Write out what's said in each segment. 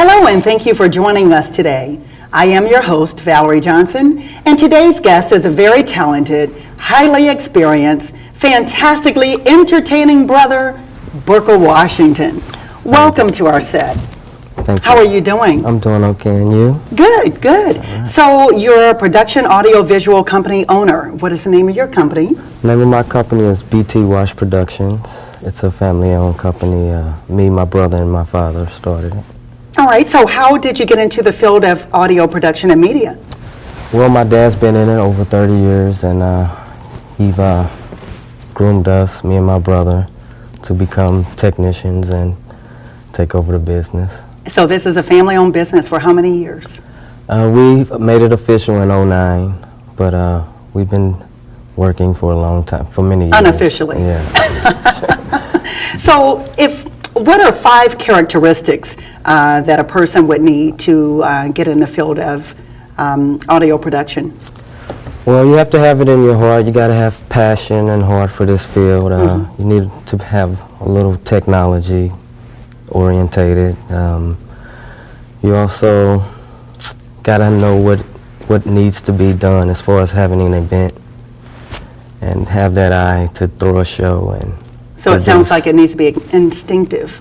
Hello, and thank you for joining us today. I am your host, Valerie Johnson, and today's guest is a very talented, highly experienced, fantastically entertaining brother, Booker Washington. Welcome to our set. Thank you. How are you doing? I'm doing okay, and you? Good, good. Right. So you're a production audio-visual company owner. What is the name of your company? The name of my company is BT Wash Productions. It's a family-owned company. Me, my brother, and my father started it. All right, so how did you get into the field of audio production and media? Well, my dad's been in it over 30 years, and he groomed us, me and my brother, to become technicians and take over the business. So this is a family-owned business for how many years? We made it official in 2009, but we've been working for a long time, for many years. Unofficially. Yeah. So what are 5 characteristics that a person would need to get in the field of audio production? Well, you have to have it in your heart. You got to have passion and heart for this field. You need to have a little technology orientated. You also got to know what needs to be done as far as having an event and have that eye to throw a show and so produce. It sounds like it needs to be instinctive.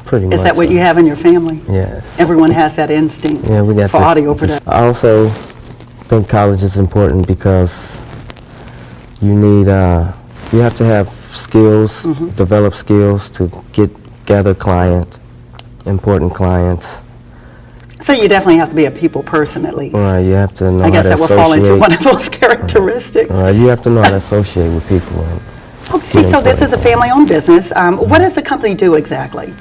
Pretty much. Is that what you have in your family? Yeah. Everyone has that instinct for audio production. I also think college is important because you need, you have to have skills, develop skills to gather clients, important clients. So you definitely have to be a people person at least. Right, you have to know I guess how to that will fall into one of those characteristics. Right, you have to know how to associate with people. Okay, so this is a family-owned business. What does the company do exactly?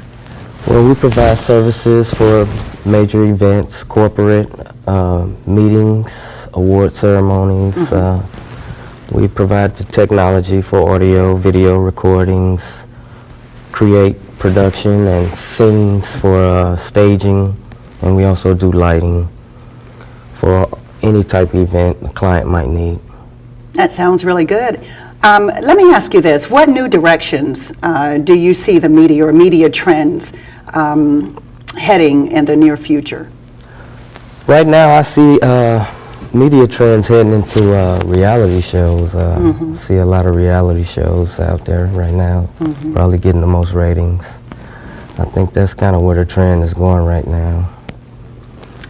Well, we provide services for major events, corporate meetings, award ceremonies. We provide the technology for audio, video recordings, create production and scenes for staging, and we also do lighting for any type of event a client might need. That sounds really good. Let me ask you this. What new directions do you see the media or media trends heading in the near future? Right now I see media trends heading into reality shows. See a lot of reality shows out there right now, probably getting the most ratings. I think that's kind of where the trend is going right now.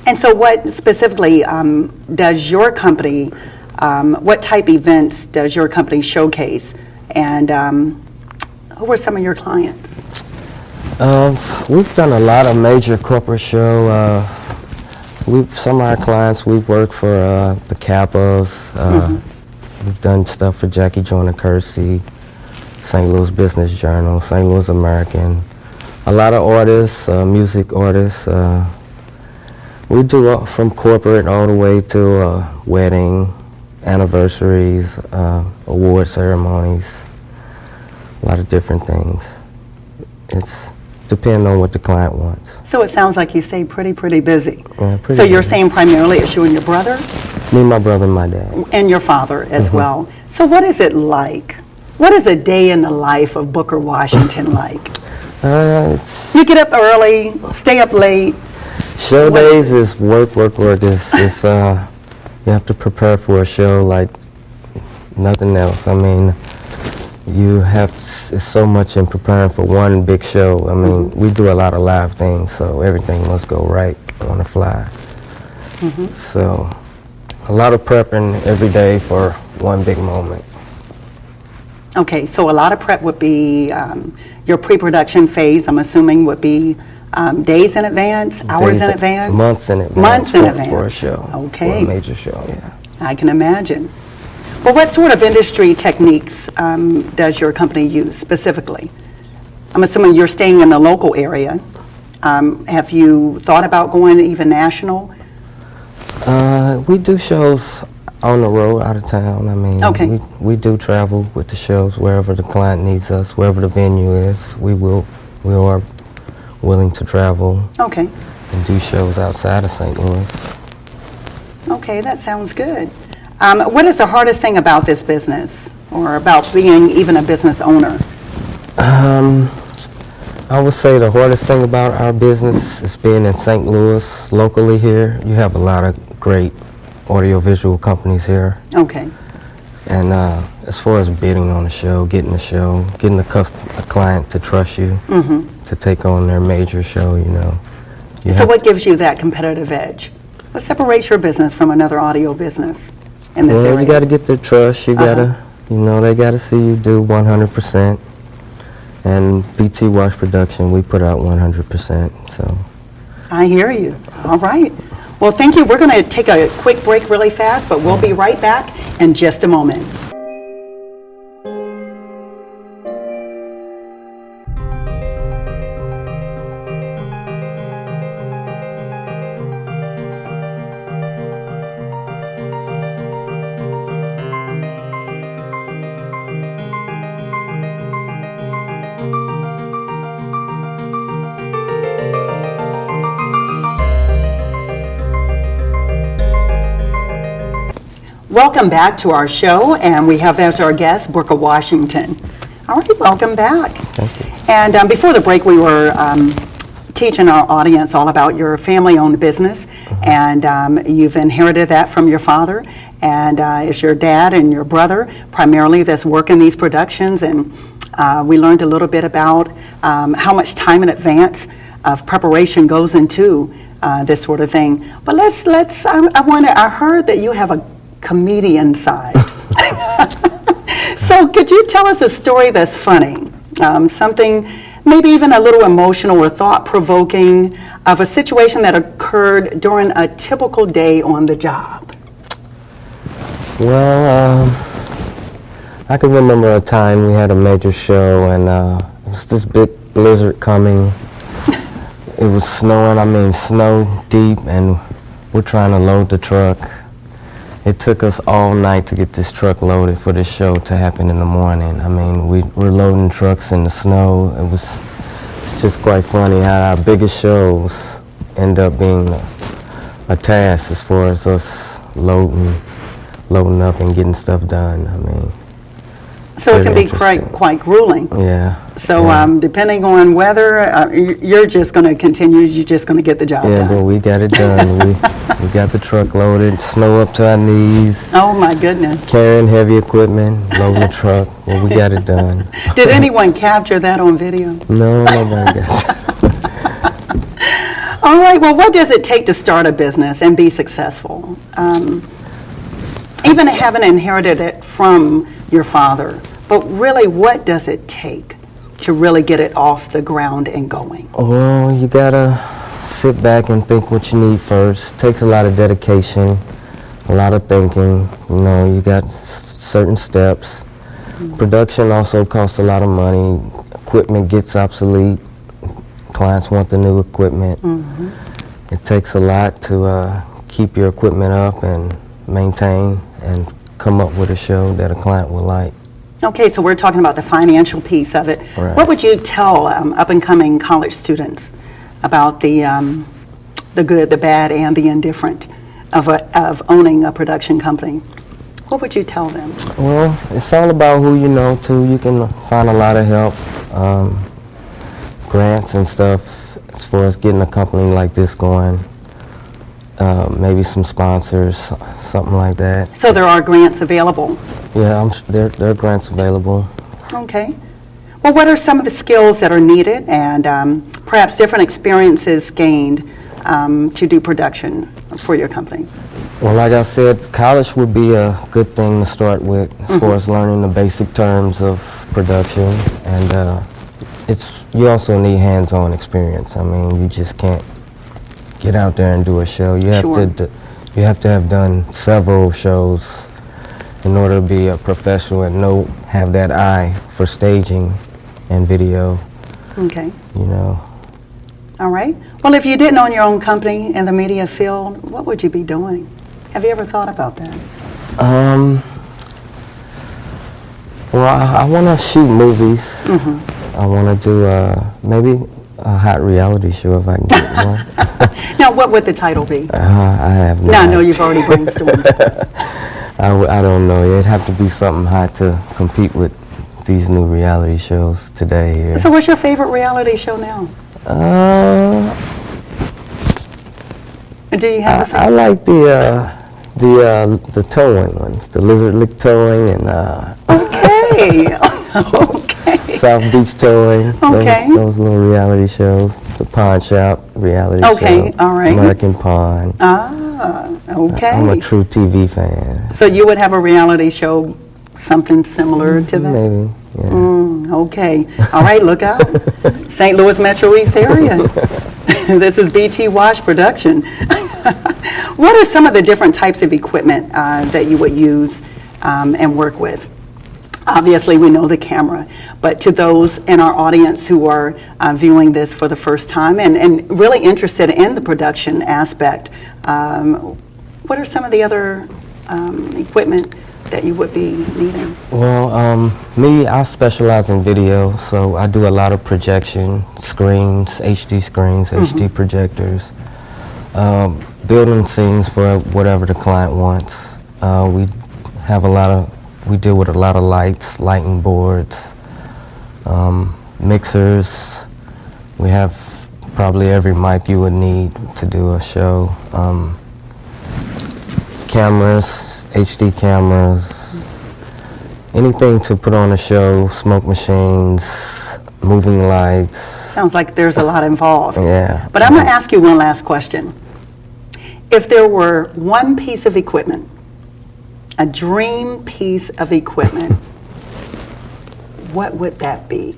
And so what specifically does your company, what type events does your company showcase, and who are some of your clients? We've done a lot of major corporate shows. Some of our clients, we've worked for the Kappas. We've done stuff for Jackie Joyner Kersey, St. Louis Business Journal, St. Louis American. A lot of artists, music artists. We do from corporate all the way to wedding, anniversaries, award ceremonies, a lot of different things. It's depending on what the client wants. So it sounds like you stay pretty busy. Yeah, pretty so you're busy. saying primarily it's you and your brother? Me, my brother, and my dad. And your father as well. So what is it like? What is a day in the life of Booker Washington like? You get up early, stay up late. Show days is work. It's you have to prepare for a show like nothing else. I mean, it's so much in preparing for one big show. I mean, we do a lot of live things, so everything must go right on the fly. So a lot of prepping every day for one big moment. Okay, so a lot of prep would be your pre-production phase, I'm assuming, would be days in advance, hours in advance? Months in advance. Months in advance. For a show. Okay. For a major show, yeah. I can imagine. Well, what sort of industry techniques does your company use specifically? I'm assuming you're staying in the local area. Have you thought about going even national? We do shows on the road, out of town. I mean, we do travel with the shows wherever the client needs us, wherever the venue is. We are willing to travel. Okay. And do shows outside of St. Louis. Okay, that sounds good. What is the hardest thing about this business, or about being even a business owner? I would say the hardest thing about our business is being in St. Louis, locally here. You have a lot of great audiovisual companies here. Okay. And as far as bidding on a show, getting a client to trust you to take on their major show, you know. So what gives you that competitive edge? What separates your business from another audio business in this area? You got to get their trust. You got to, you know, they got to see you do 100%. And BT Wash Production, we put out 100%, so. I hear you. All right. Well, thank you. We're going to take a quick break really fast, but we'll be right back in just a moment. Welcome back to our show, and we have as our guest Brooke Washington. All right, welcome back. Thank you. And before the break, we were teaching our audience all about your family-owned business, and you've inherited that from your father, and it's your dad and your brother primarily that's working these productions, and we learned a little bit about how much time in advance of preparation goes into this sort of thing. But I heard that you have a comedian side. So could you tell us a story that's funny? Something maybe even a little emotional or thought-provoking of a situation that occurred during a typical day on the job? Well, I can remember a time we had a major show and it was this big blizzard coming. It was snowing, I mean snow deep, and we're trying to load the truck. It took us all night to get this truck loaded for this show to happen in the morning. I mean, we're loading trucks in the snow. It's just quite funny how our biggest shows end up being a task as far as us loading up and getting stuff done. I mean, so it can be quite grueling. Yeah. So depending on weather, you're just going to continue. You're just going to get the job done. Yeah, but we got it done. We got the truck loaded, snow up to our knees. Oh my goodness. Carrying heavy equipment, loading the truck. Well, we got it done. Did anyone capture that on video? No, nobody got it. All right. Well, what does it take to start a business and be successful? Even having inherited it from your father, but really, what does it take to really get it off the ground and going? Well, you gotta sit back and think what you need first. It takes a lot of dedication, a lot of thinking. You know, you got certain steps. Production also costs a lot of money. Equipment gets obsolete. Clients want the new equipment. It takes a lot to keep your equipment up and maintain and come up with a show that a client will like. Okay, so we're talking about the financial piece of it. Right. What would you tell up-and-coming college students about the good, the bad, and the indifferent of owning a production company? What would you tell them? Well, it's all about who you know, too. You can find a lot of help, grants and stuff, as far as getting a company like this going. Maybe some sponsors, something like that. So there are grants available? Yeah, there are grants available. Okay. Well, what are some of the skills that are needed and perhaps different experiences gained to do production for your company? Well, like I said, college would be a good thing to start with as far as learning the basic terms of production, and you also need hands-on experience. I mean, you just can't get out there and do a show. You have you have to have done several shows in order to be a professional and have that eye for staging and video. Okay. You know. All right. Well, if you didn't own your own company in the media field, what would you be doing? Have you ever thought about that? Well, I want to shoot movies. I want to do maybe a hot reality show if I can get one. Now, what would the title be? I have no No, I know idea. you've already brainstormed. I don't know. It'd have to be something hot to compete with these new reality shows today here. So what's your favorite reality show now? Do you have a favorite? I like the towing ones, the lizard lick towing and Okay. Okay. South Beach towing. Okay. Those little reality shows. The Pawn Shop reality show. Okay, all right. American Pawn. Okay. I'm a true TV fan. So you would have a reality show, something similar to that? Maybe, yeah. Okay. All right, look out. St. Louis Metro East area. This is BT Wash production. What are some of the different types of equipment that you would use and work with? Obviously, we know the camera, but to those in our audience who are viewing this for the first time and really interested in the production aspect, what are some of the other equipment that you would be needing? Well, me, I specialize in video, so I do a lot of projection screens, HD screens, HD projectors, building scenes for whatever the client wants. We deal with a lot of lights, lighting boards, mixers. We have probably every mic you would need to do a show. Cameras, HD cameras, anything to put on a show, smoke machines, moving lights. Sounds like there's a lot involved. Yeah. But I'm going to ask you one last question. If there were one piece of equipment, a dream piece of equipment, what would that be?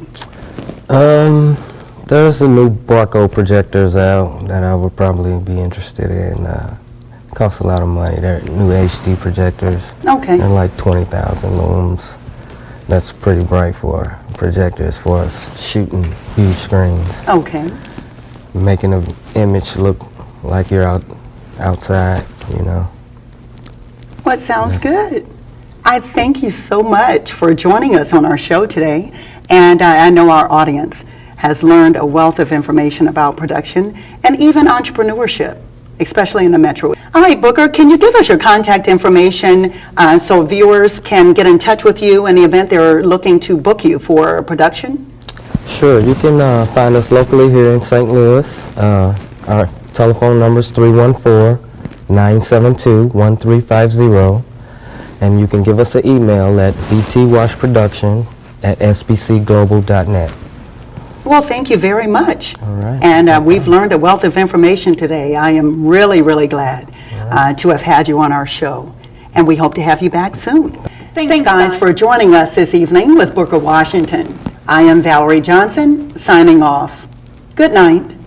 There's a new Barco projectors out that I would probably be interested in. Cost a lot of money. They're new HD projectors. Okay. They're like 20,000 lumens. That's pretty bright for a projector as far as shooting huge screens. Okay. Making an image look like you're outside, you know. Well, it sounds good. I thank you so much for joining us on our show today. And I know our audience has learned a wealth of information about production and even entrepreneurship, especially in the metro. All right, Booker, can you give us your contact information so viewers can get in touch with you in the event they're looking to book you for production? Sure, you can find us locally here in St. Louis. Our telephone number is 314-972-1350, and you can give us an email at btwashproduction@sbcglobal.net. Well, thank you very much. All right. And we've learned a wealth of information today. I am really, really glad to have had you on our show. And we hope to have you back soon. Thanks guys, for joining us this evening with Booker Washington. I am Valerie Johnson, signing off. Good night.